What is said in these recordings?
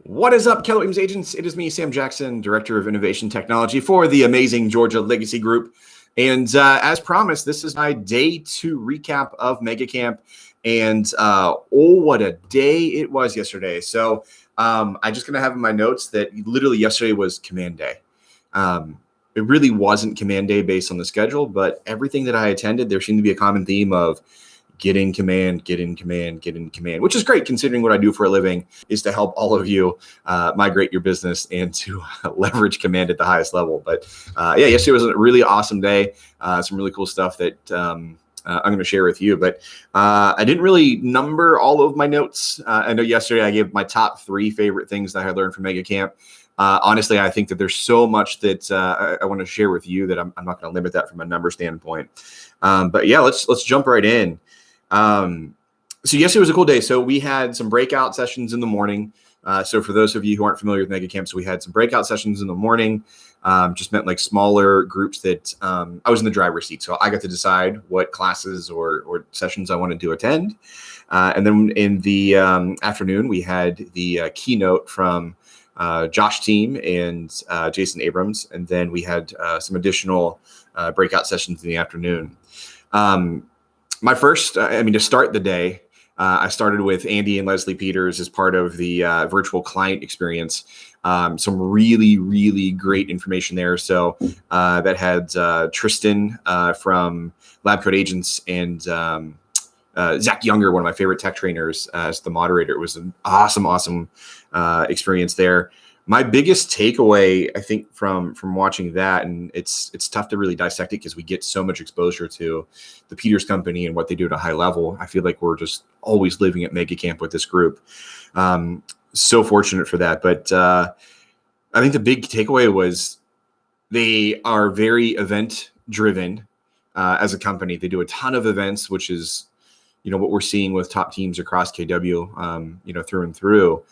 What is up, Keller Williams agents? It is me, Sam Jackson, Director of Innovation Technology for the amazing Georgia Legacy Group. And as promised, this is my day 2 recap of Mega Camp. And what a day it was yesterday. So I'm just going to have in my notes that literally yesterday was Command Day. It really wasn't Command Day based on the schedule, but everything that I attended, there seemed to be a common theme of get in command, which is great considering what I do for a living is to help all of you migrate your business and to leverage command at the highest level. But yesterday was a really awesome day. Some really cool stuff that I'm going to share with you. But I didn't really number all of my notes. I know yesterday I gave my top 3 favorite things that I learned from Mega Camp. Honestly, I think that there's so much that I want to share with you that I'm not going to limit that from a number standpoint. But yeah, let's jump right in. So yesterday was a cool day. So we had some breakout sessions in the morning. So for those of you who aren't familiar with Mega Camp, so we had some breakout sessions in the morning. Just meant like smaller groups that I was in the driver's seat. So I got to decide what classes or sessions I wanted to attend. And then in the afternoon, we had the keynote from Josh Team and Jason Abrams. And then we had some additional breakout sessions in the afternoon. My first, to start the day, I started with Andy and Leslie Peters as part of the virtual client experience. Some really, really great information there. So that had Tristan from Lab Code Agents and Zach Younger, one of my favorite tech trainers, as the moderator. It was an awesome experience there. My biggest takeaway, I think, from watching that, and it's tough to really dissect it because we get so much exposure to the Peters Company and what they do at a high level. I feel like we're just always living at Mega Camp with this group. So fortunate for that. But I think the big takeaway was they are very event driven as a company. They do a ton of events, which is, what we're seeing with top teams across KW, through and through.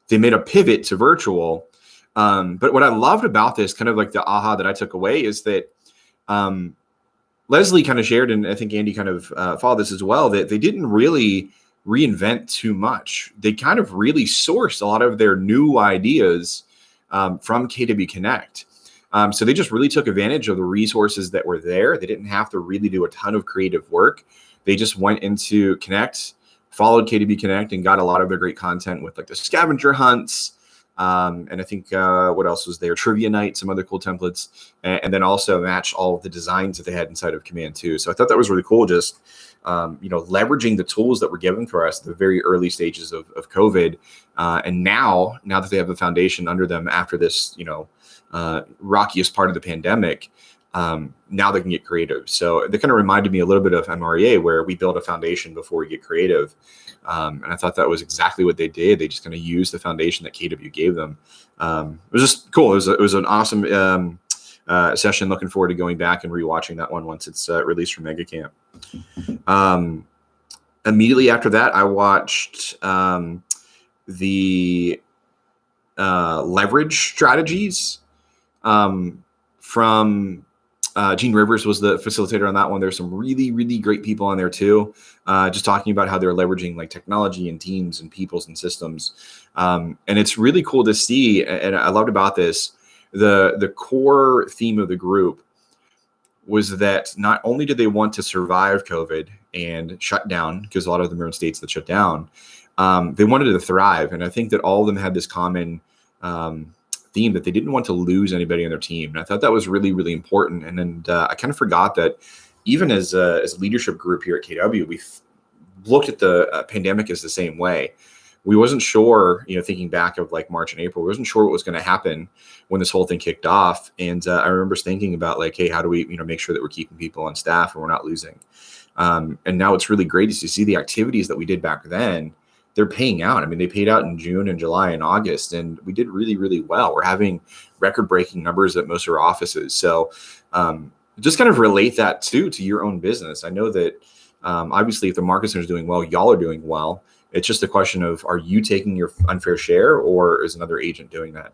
They made a pivot to virtual. But what I loved about this, kind of like the aha that I took away, is that Leslie kind of shared, and I think Andy kind of followed this as well, that they didn't really reinvent too much. They kind of really sourced a lot of their new ideas from KW Connect. So they just really took advantage of the resources that were there. They didn't have to really do a ton of creative work. They just went into Connect, followed KW Connect, and got a lot of their great content with like the scavenger hunts. And I think what else was there? Trivia night, some other cool templates, and then also match all of the designs that they had inside of Command too. So I thought that was really cool. Just leveraging the tools that were given for us at the very early stages of COVID, and now that they have the foundation under them after this, rockiest part of the pandemic. Now they can get creative. So they kind of reminded me a little bit of MREA, where we build a foundation before we get creative. And I thought that was exactly what they did. They just kind of used the foundation that KW gave them. It was just cool. It was an awesome session. Looking forward to going back and rewatching that one once it's released from Mega Camp. Immediately after that, I watched the leverage strategies from Gene Rivers was the facilitator on that one. There's some really, really great people on there too. Just talking about how they're leveraging like technology and teams and peoples and systems. And it's really cool to see. And I loved about this, the core theme of the group was that not only did they want to survive COVID and shut down, because a lot of them are in states that shut down, they wanted to thrive. And I think that all of them had this common theme that they didn't want to lose anybody on their team. And I thought that was really, really important. And then I kind of forgot that even as a leadership group here at KW, we looked at the pandemic as the same way. We wasn't sure, thinking back of like March and April, we wasn't sure what was going to happen when this whole thing kicked off. And I remember thinking about like, hey, how do we, make sure that we're keeping people on staff and we're not losing? And now it's really great to see the activities that we did back then. They're paying out. I mean, they paid out in June and July and August, and we did really, really well. We're having record-breaking numbers at most of our offices. So just kind of relate that to your own business. I know that obviously if the market center is doing well, y'all are doing well. It's just a question of, are you taking your unfair share, or is another agent doing that?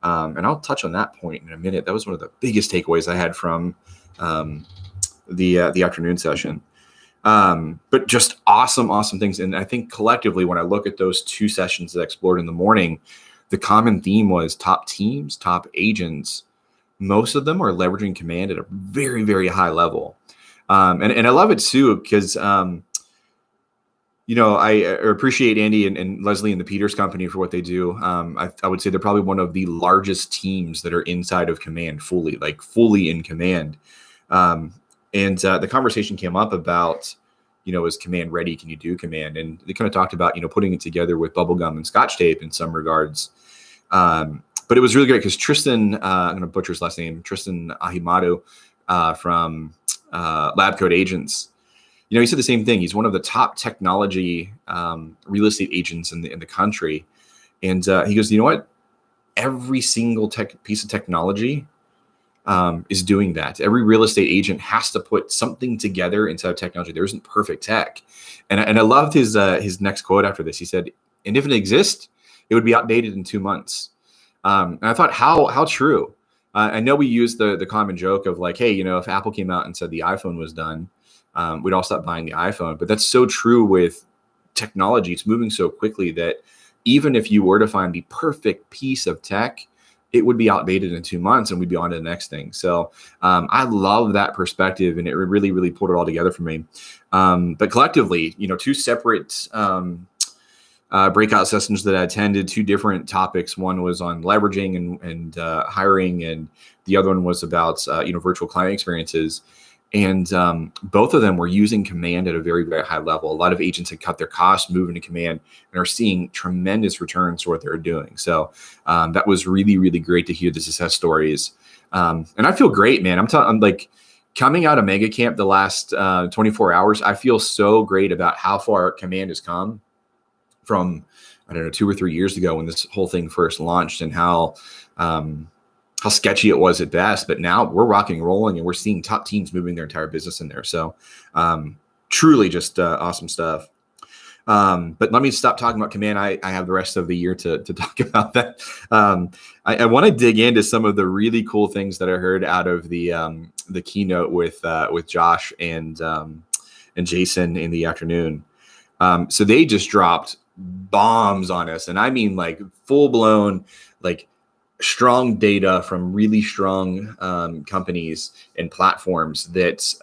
And I'll touch on that point in a minute. That was one of the biggest takeaways I had from the afternoon session. But just awesome things. And I think collectively, when I look at those 2 sessions that I explored in the morning, the common theme was top teams, top agents. Most of them are leveraging command at a very, very high level. And I love it too, because, I appreciate Andy and Leslie and the Peters Company for what they do. I would say they're probably one of the largest teams that are inside of command, fully in command. And the conversation came up about, is command ready? Can you do command? And they kind of talked about, putting it together with bubblegum and scotch tape in some regards. But it was really great because Tristan, I'm going to butcher his last name, Tristan Ahimadu from Lab Code Agents. He said the same thing. He's one of the top technology real estate agents in the country. And he goes, you know what? Every single piece of technology is doing that. Every real estate agent has to put something together inside of technology. There isn't perfect tech. And I loved his next quote after this. He said, and if it exists, it would be outdated in 2 months. And I thought, how true. I know we use the common joke of like, hey, if Apple came out and said the iPhone was done, we'd all stop buying the iPhone. But that's so true with technology. It's moving so quickly that even if you were to find the perfect piece of tech, it would be outdated in 2 months and we'd be on to the next thing. So I love that perspective, and it really, really pulled it all together for me. But collectively, 2 separate breakout sessions that I attended, 2 different topics. One was on leveraging and hiring, and the other one was about virtual client experiences. And both of them were using command at a very, very high level. A lot of agents had cut their costs, moving to command, and are seeing tremendous returns for what they're doing. So that was really, really great to hear the success stories. And I feel great, man. I'm like coming out of Mega Camp the last 24 hours. I feel so great about how far command has come from, 2 or 3 years ago when this whole thing first launched, and how sketchy it was at best. But now we're rocking and rolling, and we're seeing top teams moving their entire business in there. So truly just awesome stuff. But let me stop talking about command. I have the rest of the year to talk about that. I want to dig into some of the really cool things that I heard out of the keynote with Josh and Jason in the afternoon. So they just dropped bombs on us, and I mean like full blown, like strong data from really strong companies and platforms that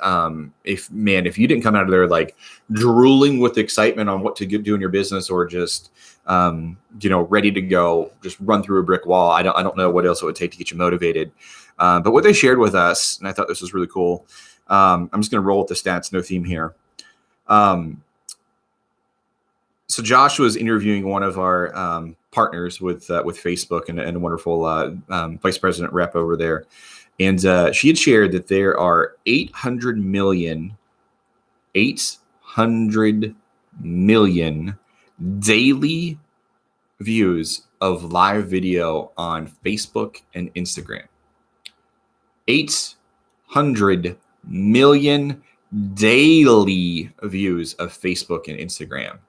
if you didn't come out of there like drooling with excitement on what to do in your business, or just ready to go, just run through a brick wall, I don't know what else it would take to get you motivated. But what they shared with us, and I thought this was really cool. I'm just going to roll with the stats, no theme here. So Josh was interviewing one of our partners with Facebook, and a wonderful vice president rep over there. And she had shared that there are 800 million daily views of live video on Facebook and Instagram. 800 million daily views of Facebook and Instagram.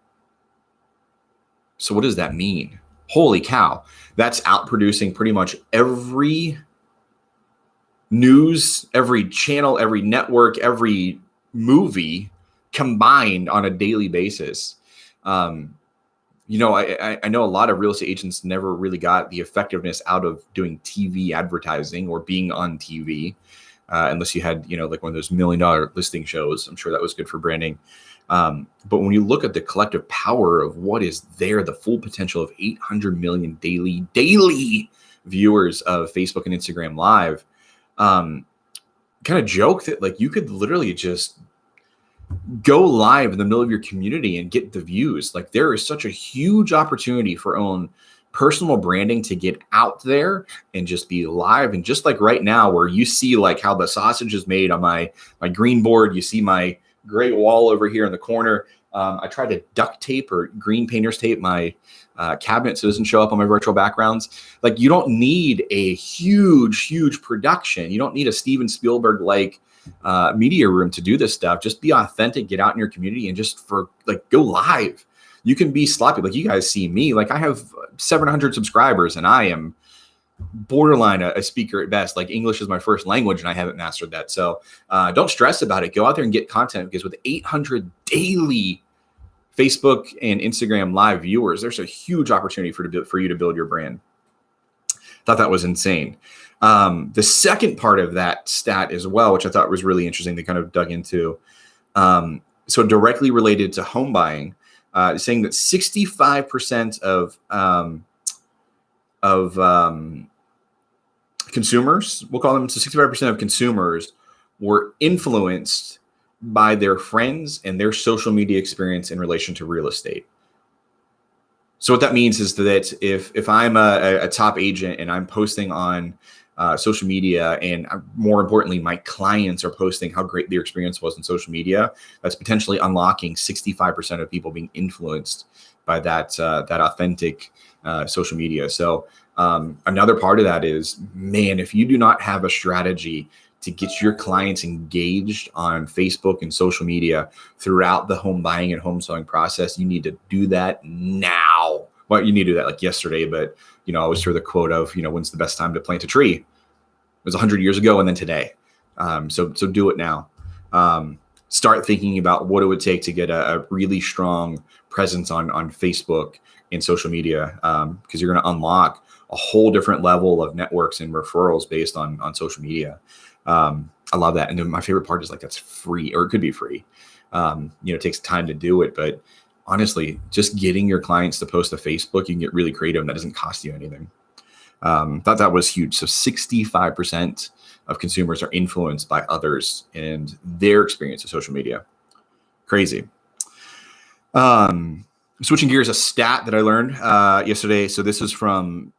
So what does that mean? Holy cow. That's outproducing pretty much every news, every channel, every network, every movie combined on a daily basis. I know a lot of real estate agents never really got the effectiveness out of doing TV advertising or being on TV, unless you had, like one of those $1 million listing shows. I'm sure that was good for branding. But when you look at the collective power of what is there, the full potential of 800 million daily viewers of Facebook and Instagram Live, kind of joke that like you could literally just go live in the middle of your community and get the views. Like there is such a huge opportunity for own personal branding to get out there and just be live. And just like right now, where you see like how the sausage is made on my green board, you see my gray wall over here in the corner. I tried to duct tape or green painter's tape my cabinet so it doesn't show up on my virtual backgrounds. Like you don't need a huge production. You don't need a Steven Spielberg like media room to do this stuff. Just be authentic, get out in your community, and just go live. You can be sloppy. Like you guys see me, like I have 700 subscribers and I am borderline a speaker at best. Like English is my first language and I haven't mastered that. So don't stress about it. Go out there and get content, because with 800 daily Facebook and Instagram live viewers, there's a huge opportunity for you to build your brand. Thought that was insane. The second part of that stat as well, which I thought was really interesting, they kind of dug into. So directly related to home buying, saying that 65% of consumers, we'll call them, so 65% of consumers were influenced by their friends and their social media experience in relation to real estate. So what that means is that if I'm a top agent and I'm posting on social media, and more importantly, my clients are posting how great their experience was on social media, that's potentially unlocking 65% of people being influenced by that authentic social media. So another part of that is, man, if you do not have a strategy to get your clients engaged on Facebook and social media throughout the home buying and home selling process, you need to do that now. Well, you need to do that like yesterday, but I always hear the quote of, when's the best time to plant a tree? It was 100 years ago and then today. So do it now. Start thinking about what it would take to get a really strong presence on Facebook and social media, because you're going to unlock a whole different level of networks and referrals based on social media. I love that. And then my favorite part is like, that's free, or it could be free. It takes time to do it, but honestly, just getting your clients to post to Facebook, you can get really creative and that doesn't cost you anything. Thought that was huge. So 65% of consumers are influenced by others and their experience of social media. Crazy. Switching gears, a stat that I learned yesterday. So this is from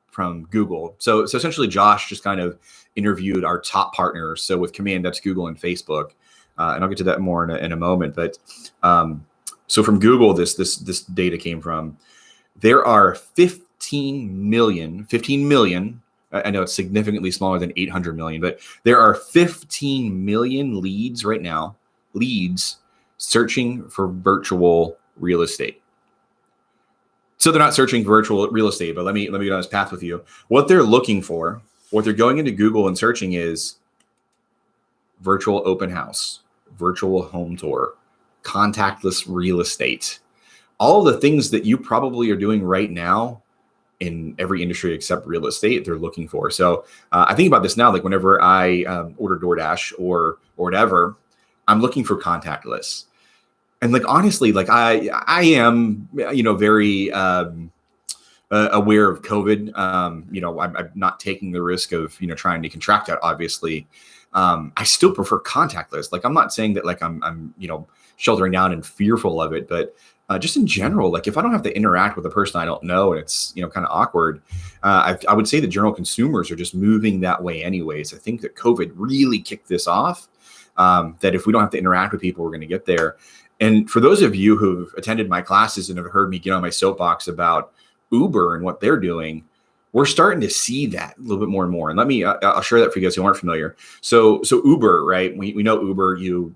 Google. So essentially Josh just kind of interviewed our top partners. So with Command, that's Google and Facebook. And I'll get to that more in a moment. But so from Google, this data came from, there are 15 million. I know it's significantly smaller than 800 million, but there are 15 million leads right now, searching for virtual real estate. So they're not searching for virtual real estate, but let me get on this path with you. What they're looking for, what they're going into Google and searching is virtual open house, virtual home tour, contactless real estate, all the things that you probably are doing right now in every industry except real estate, they're looking for. So I think about this now, like whenever I order DoorDash or whatever, I'm looking for contactless. And like, honestly, like I am, very aware of COVID. I'm not taking the risk of, trying to contract that, obviously. I still prefer contactless. Like, I'm not saying that like I'm sheltering down and fearful of it, but just in general, like if I don't have to interact with a person I don't know and it's, kind of awkward, I would say the general consumers are just moving that way anyways. I think that COVID really kicked this off, that if we don't have to interact with people, we're going to get there. And for those of you who've attended my classes and have heard me get on my soapbox about Uber and what they're doing, we're starting to see that a little bit more and more. And I'll share that for you guys who aren't familiar. So Uber, right? We know Uber, you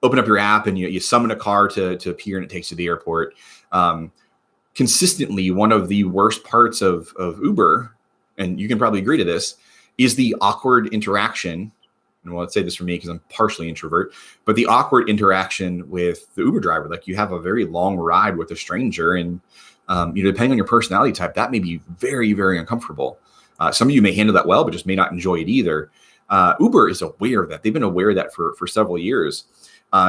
open up your app and you summon a car to appear and it takes you to the airport. Consistently, one of the worst parts of Uber, and you can probably agree to this, is the awkward interaction. And well, let's say this for me because I'm partially introvert, but the awkward interaction with the Uber driver. Like you have a very long ride with a stranger and, depending on your personality type, that may be very, very uncomfortable. Some of you may handle that well, but just may not enjoy it either. Uber is aware of that. They've been aware of that for several years.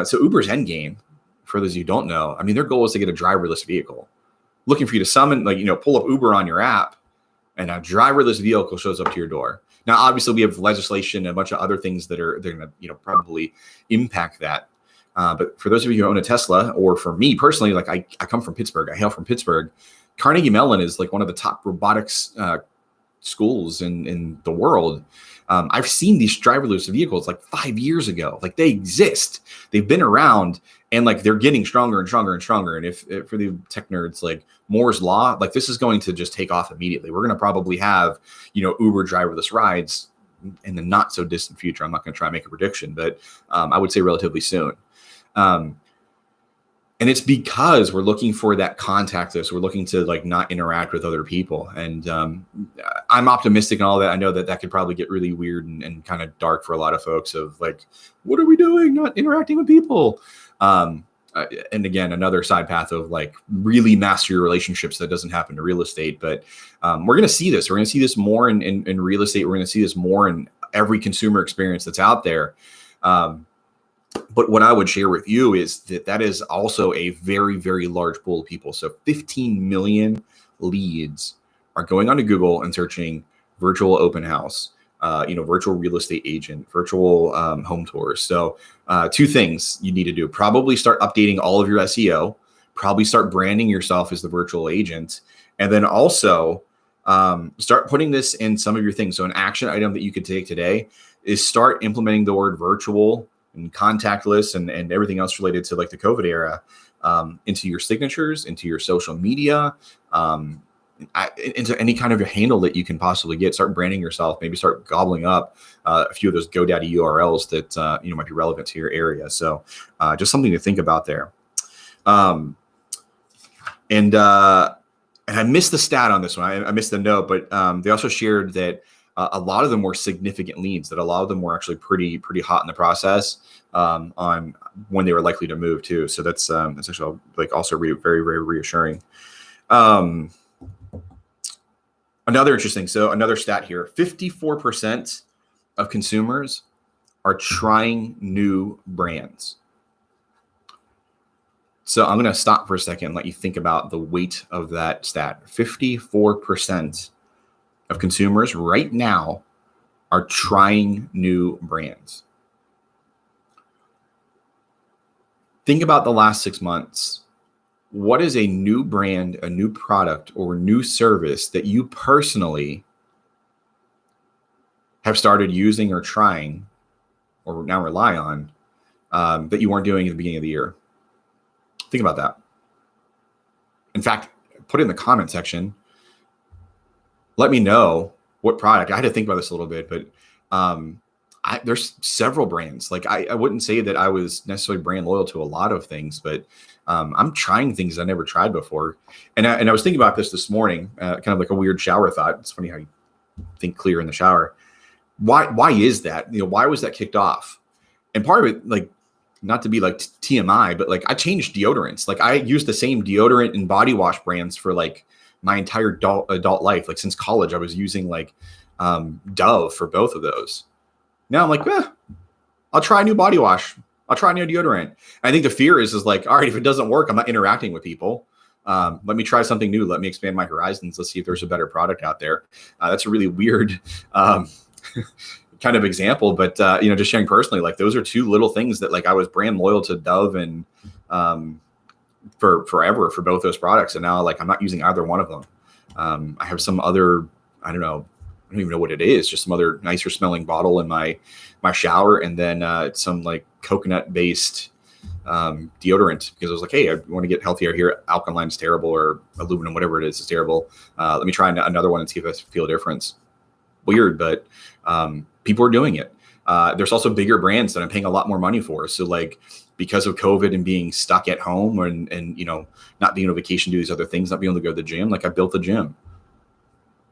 So Uber's end game, for those of you who don't know, their goal is to get a driverless vehicle. Looking for you to summon, pull up Uber on your app and a driverless vehicle shows up to your door. Now, obviously, we have legislation and a bunch of other things they're going to, probably impact that. But for those of you who own a Tesla, or for me personally, like I come from Pittsburgh, I hail from Pittsburgh. Carnegie Mellon is like one of the top robotics schools in the world. I've seen these driverless vehicles like 5 years ago. Like they exist. They've been around and like they're getting stronger and stronger and stronger. And if for the tech nerds, like Moore's law, like this is going to just take off immediately. We're going to probably have, Uber driverless rides in the not so distant future. I'm not going to try and make a prediction, but I would say relatively soon. And it's because we're looking for that contactless. We're looking to like not interact with other people. And I'm optimistic and all that. I know that could probably get really weird and kind of dark for a lot of folks of like, what are we doing? Not interacting with people. and again, another side path of like really master your relationships that doesn't happen to real estate. But we're going to see this. We're going to see this more in real estate. We're going to see this more in every consumer experience that's out there. But what I would share with you is that is also a very, very large pool of people. So 15 million leads are going onto Google and searching virtual open house, virtual real estate agent, virtual home tours. So 2 things you need to do. Probably start updating all of your SEO, probably start branding yourself as the virtual agent, and then also start putting this in some of your things. So an action item that you could take today is start implementing the word virtual and contactless and everything else related to like the COVID era into your signatures, into your social media, into any kind of a handle that you can possibly get. Start branding yourself, maybe start gobbling up a few of those GoDaddy URLs that might be relevant to your area. So just something to think about there. And I missed the stat on this one. I missed the note, but they also shared that a lot of them were significant leads, that a lot of them were actually pretty hot in the process on when they were likely to move too. So that's actually like also very, very reassuring. Another stat here, 54% of consumers are trying new brands. So I'm going to stop for a second and let you think about the weight of that stat. 54% of consumers right now are trying new brands. Think about the last 6 months. What is a new brand, a new product, or new service that you personally have started using or trying or now rely on that you weren't doing at the beginning of the year? Think about that. In fact, put it in the comment section. Let me know what product. I had to think about this a little bit, but there's several brands. Like I wouldn't say that I was necessarily brand loyal to a lot of things, but I'm trying things I never tried before. And I was thinking about this morning, kind of like a weird shower thought. It's funny how you think clear in the shower. Why is that? Why was that kicked off? And part of it, like, not to be like TMI, but like I changed deodorants. Like I used the same deodorant and body wash brands for like my entire adult life. Like since college, I was using like Dove for both of those. Now I'm like, I'll try a new body wash. I'll try a new deodorant. I think the fear is like, all right, if it doesn't work, I'm not interacting with people. Let me try something new. Let me expand my horizons. Let's see if there's a better product out there. That's a really weird kind of example, but just sharing personally, like those are 2 little things that like I was brand loyal to Dove and for forever for both those products. And now like I'm not using either one of them. I have some other, I don't even know what it is, just some other nicer smelling bottle in my shower. And then some like coconut based deodorant, because I was like, hey, I want to get healthier here. Alkaline's terrible, or aluminum, whatever it is terrible. Let me try another one and see if I feel a difference. Weird, but people are doing it. There's also bigger brands that I'm paying a lot more money for. So like because of COVID and being stuck at home and not being on vacation, do these other things, not being able to go to the gym, like I built the gym.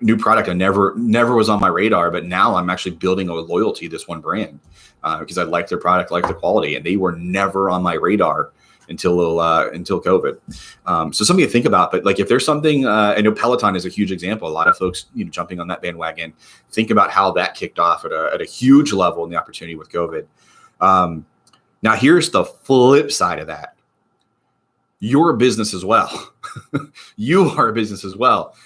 New product I never was on my radar, but now I'm actually building a loyalty to this one brand because I like their product, like the quality, and they were never on my radar until COVID. So something to think about. But like if there's something, I know Peloton is a huge example. A lot of folks jumping on that bandwagon. Think about how that kicked off at a huge level in the opportunity with COVID. Now here's the flip side of that. You're a business as well. You are a business as well.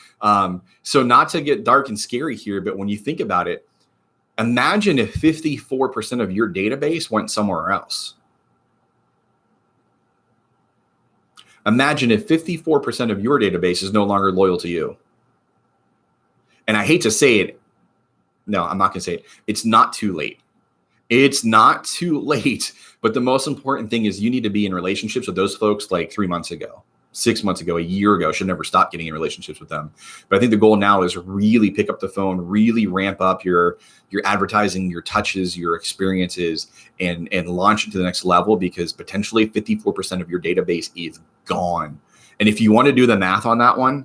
So not to get dark and scary here, but when you think about it, imagine if 54% of your database went somewhere else. Imagine if 54% of your database is no longer loyal to you. And I hate to say it. No, I'm not going to say it. It's not too late. It's not too late. But the most important thing is you need to be in relationships with those folks like 3 months ago, 6 months ago, a year ago. Should never stop getting in relationships with them. But I think the goal now is really pick up the phone, really ramp up your advertising, your touches, your experiences, and launch it to the next level, because potentially 54% of your database is gone. And if you want to do the math on that one,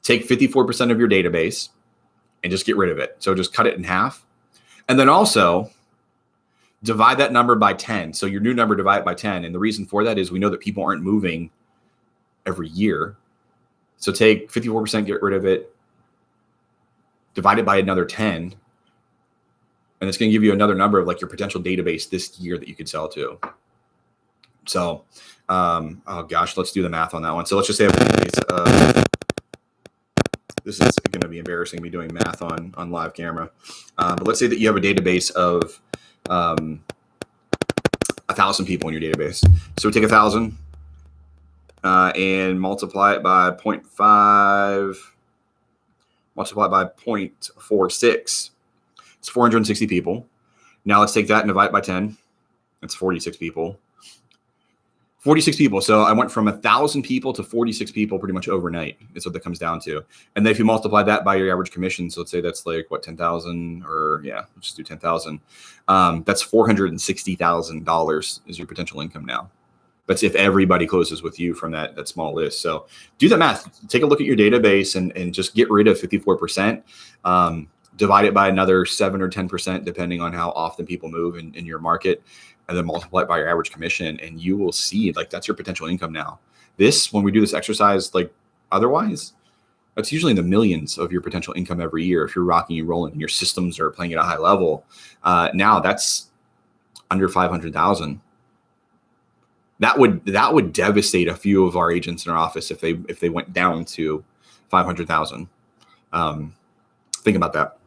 take 54% of your database and just get rid of it. So just cut it in half. And then also divide that number by 10. So your new number, divide it by 10. And the reason for that is we know that people aren't moving every year. So take 54%, get rid of it, divide it by another 10. And it's going to give you another number of like your potential database this year that you could sell to. So, oh gosh, let's do the math on that one. So let's just say a database. This is going to be embarrassing me doing math on live camera. But let's say that you have a database of 1,000 people in your database. So we take 1,000 and multiply it by 0.5, multiply it by 0.46. It's 460 people. Now let's take that and divide it by 10. It's 46 people. 46 people. So I went from 1,000 people to 46 people pretty much overnight. Is what that comes down to. And then if you multiply that by your average commission, so let's say that's like what, 10,000, or yeah, let's just do 10,000. That's $460,000 is your potential income now. That's if everybody closes with you from that small list. So do the math. Take a look at your database and just get rid of 54%. Divide it by another 7 or 10%, depending on how often people move in your market, and then multiply it by your average commission, and you will see like that's your potential income now. This, when we do this exercise, like otherwise, that's usually in the millions of your potential income every year if you're rocking and rolling and your systems are playing at a high level. Now that's under 500,000. That would devastate a few of our agents in our office if they went down to 500,000. Think about that.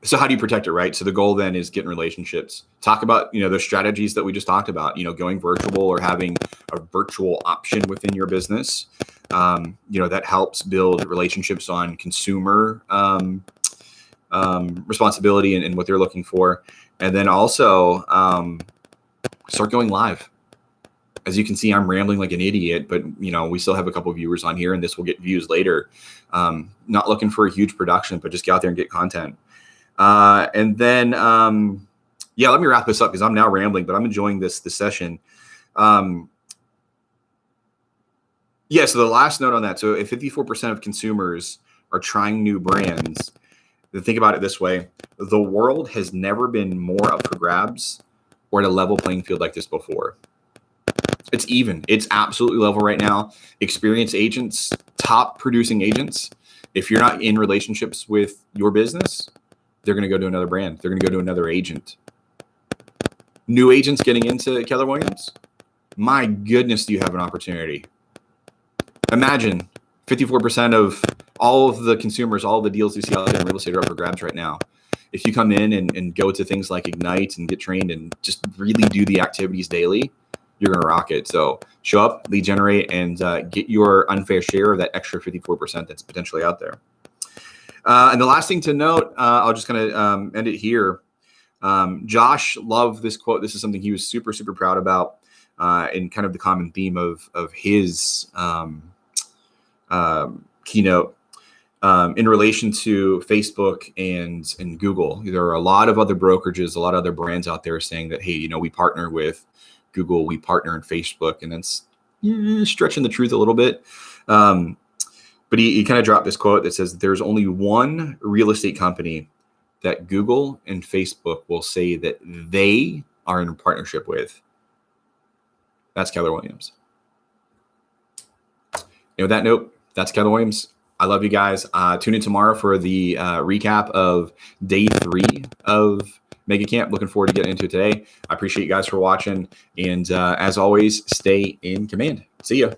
So how do you protect it, right? So the goal then is getting relationships. Talk about, the strategies that we just talked about, going virtual or having a virtual option within your business. That helps build relationships on consumer responsibility and what they're looking for. And then also start going live. As you can see, I'm rambling like an idiot, but we still have a couple of viewers on here and this will get views later. Not looking for a huge production, but just get out there and get content. And then, let me wrap this up because I'm now rambling, but I'm enjoying this session. So the last note on that. So if 54% of consumers are trying new brands, then think about it this way. The world has never been more up for grabs or at a level playing field like this before. It's even. It's absolutely level right now. Experienced agents, top producing agents, if you're not in relationships with your business, they're going to go to another brand. They're going to go to another agent. New agents getting into Keller Williams, my goodness, do you have an opportunity? Imagine 54% of all of the consumers, all the deals you see out there in real estate are up for grabs right now. If you come in and go to things like Ignite and get trained and just really do the activities daily, you're going to rock it. So show up, lead generate, and get your unfair share of that extra 54% that's potentially out there. And the last thing to note, I'll just kind of end it here. Josh loved this quote. This is something he was super, super proud about, and kind of the common theme of his keynote in relation to Facebook and Google. There are a lot of other brokerages, a lot of other brands out there saying that, hey, we partner with Google, we partner in Facebook, and that's stretching the truth a little bit. But he kind of dropped this quote that says, there's only one real estate company that Google and Facebook will say that they are in partnership with. That's Keller Williams. And with that note, that's Keller Williams. I love you guys. Tune in tomorrow for the recap of day 3 of Mega Camp. Looking forward to getting into it today. I appreciate you guys for watching. And as always, stay in command. See ya.